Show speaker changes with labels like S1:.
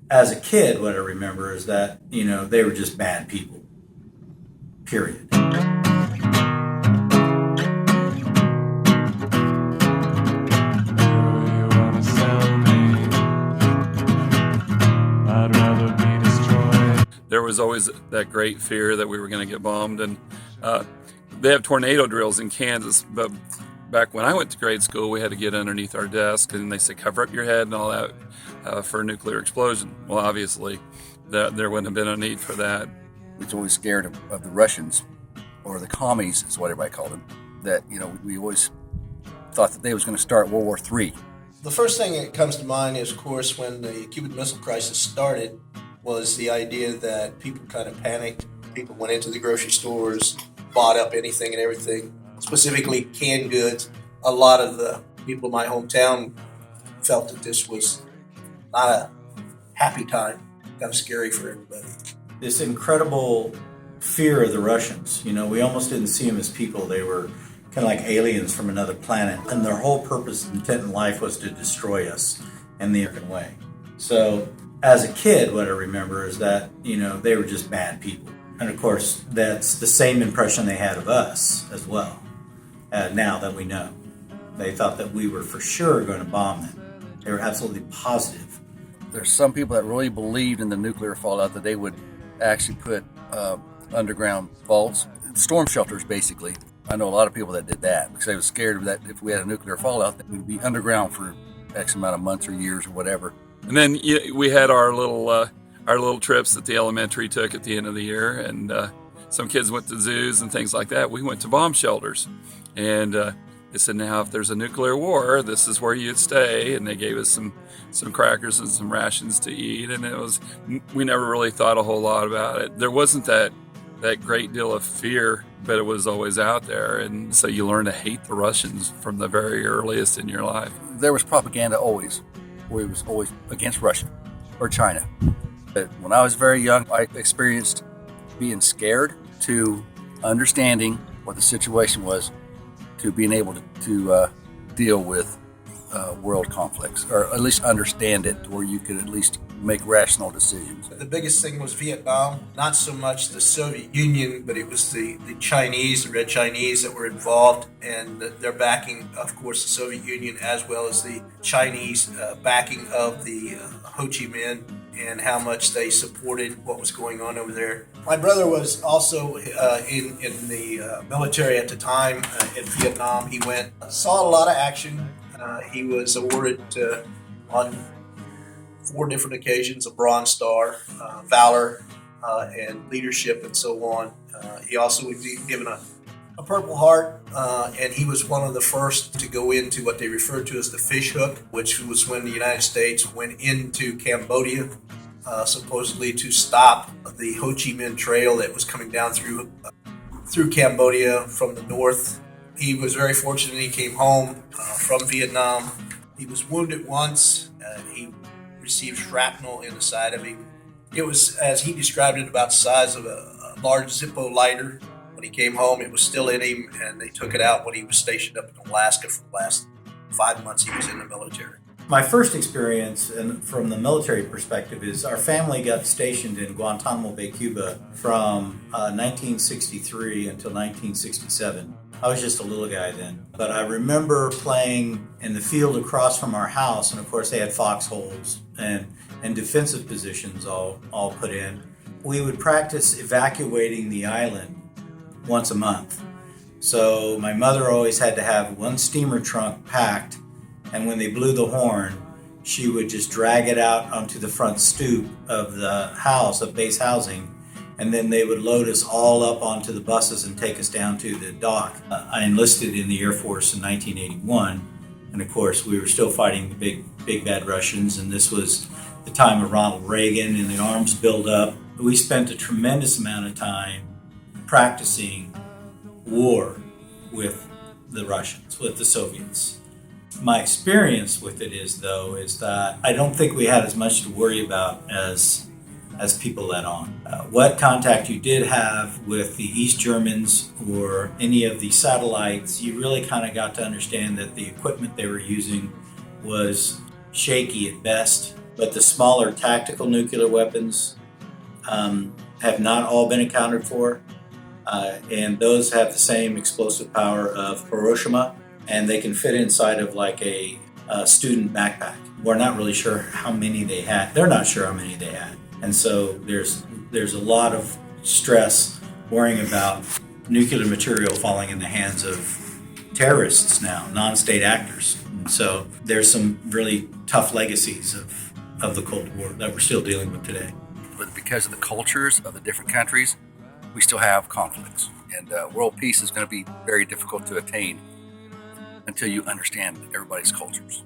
S1: As a kid, what I remember is that, they were just bad people, period.
S2: You wanna sell me? I'd rather be destroyed.
S3: There was always that great fear that we were going to get bombed, and they have tornado drills in Kansas, but back when I went to grade school, we had to get underneath our desk, and they said cover up your head and all that for a nuclear explosion. Well, obviously, there wouldn't have been a need for that.
S4: We was always scared of the Russians, or the commies is what everybody called them. That, we always thought that they was going to start World War III.
S5: The first thing that comes to mind is, of course, when the Cuban Missile Crisis started, was the idea that people kind of panicked. People went into the grocery stores, bought up anything and everything, specifically canned goods. A lot of the people in my hometown felt that this was not a happy time, kind of scary for everybody.
S1: This incredible fear of the Russians. We almost didn't see them as people. They were kind of like aliens from another planet. And their whole purpose and intent in life was to destroy us in the American way. So as a kid, what I remember is that, they were just bad people. And of course, that's the same impression they had of us as well, now that we know. They thought that we were for sure going to bomb them. They were absolutely positive.
S4: There's some people that really believed in the nuclear fallout, that they would actually put underground vaults, storm shelters basically. I know a lot of people that did that because they were scared of that if we had a nuclear fallout, that we'd be underground for X amount of months or years or whatever.
S3: And then we had our little trips that the elementary took at the end of the year, and some kids went to zoos and things like that. We went to bomb shelters, and they said, now if there's a nuclear war, this is where you'd stay. And they gave us some crackers and some rations to eat, and we never really thought a whole lot about it. There wasn't that great deal of fear, but it was always out there, and so you learn to hate the Russians from the very earliest in your life.
S4: There was propaganda always, where it was always against Russia or China. But when I was very young, I experienced being scared to understanding what the situation was, to being able to deal with world conflicts, or at least understand it, where you could at least make rational decisions.
S5: The biggest thing was Vietnam, not so much the Soviet Union, but it was the Chinese, the Red Chinese that were involved, and their backing, of course, the Soviet Union, as well as the Chinese backing of the Ho Chi Minh, and how much they supported what was going on over there. My brother was also in the military at the time in Vietnam. He saw a lot of action. He was awarded on 4 different occasions a Bronze Star, valor, and leadership, and so on. He also was given a Purple Heart, and he was one of the first to go into what they referred to as the fish hook, which was when the United States went into Cambodia, supposedly to stop the Ho Chi Minh Trail that was coming down through Cambodia from the north. He was very fortunate. He came home from Vietnam. He was wounded once. He received shrapnel in the side of him. It was, as he described it, about the size of a large Zippo lighter. When he came home, it was still in him, and they took it out when he was stationed up in Alaska for the last 5 months he was in the military.
S1: My first experience from the military perspective is our family got stationed in Guantanamo Bay, Cuba from 1963 until 1967. I was just a little guy then. But I remember playing in the field across from our house, and of course they had foxholes and defensive positions all put in. We would practice evacuating the island once a month. So my mother always had to have one steamer trunk packed, and when they blew the horn, she would just drag it out onto the front stoop of the house, of base housing, and then they would load us all up onto the buses and take us down to the dock. I enlisted in the Air Force in 1981, and of course we were still fighting the big bad Russians, and this was the time of Ronald Reagan and the arms buildup. We spent a tremendous amount of time practicing war with the Russians, with the Soviets. My experience with it is that I don't think we had as much to worry about as people let on. What contact you did have with the East Germans or any of the satellites, you really kind of got to understand that the equipment they were using was shaky at best, but the smaller tactical nuclear weapons have not all been accounted for. And those have the same explosive power of Hiroshima, and they can fit inside of like a student backpack. We're not really sure how many they had. They're not sure how many they had. And so there's a lot of stress worrying about nuclear material falling in the hands of terrorists now, non-state actors. And so there's some really tough legacies of the Cold War that we're still dealing with today.
S4: But because of the cultures of the different countries, we still have conflicts. And world peace is going to be very difficult to attain until you understand everybody's cultures.